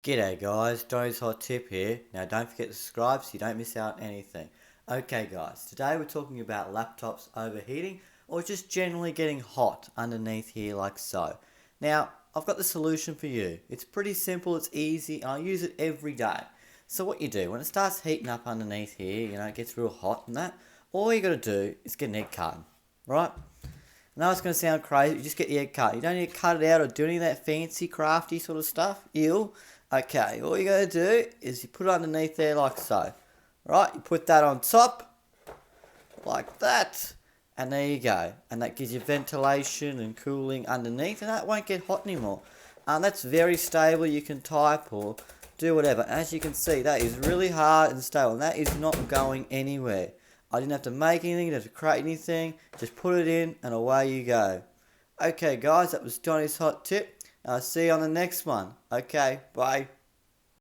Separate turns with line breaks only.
G'day guys, Johnny's Hot Tip here. Now don't forget to subscribe so you don't miss out on anything. Okay guys, today we're talking about laptops overheating or just generally getting hot underneath here like so. Now, I've got the solution for you. It's pretty simple, it's easy, and I use it every day. So what you do, when it starts heating up underneath here, it gets real hot and that, all you gotta do is get an egg carton, right? I know it's going to sound crazy, you just get the egg cut. You don't need to cut it out or do any of that fancy, crafty sort of stuff. Ew. Okay, all you got to do is you put it underneath there like so. Right, you put that on top, like that. And there you go. And that gives you ventilation and cooling underneath, and that won't get hot anymore. That's very stable, you can type or do whatever. As you can see, that is really hard and stable, and that is not going anywhere. I didn't have to make anything, didn't have to create anything, just put it in and away you go. Okay guys, that was Johnny's Hot Tip. I'll see you on the next one. Okay, bye.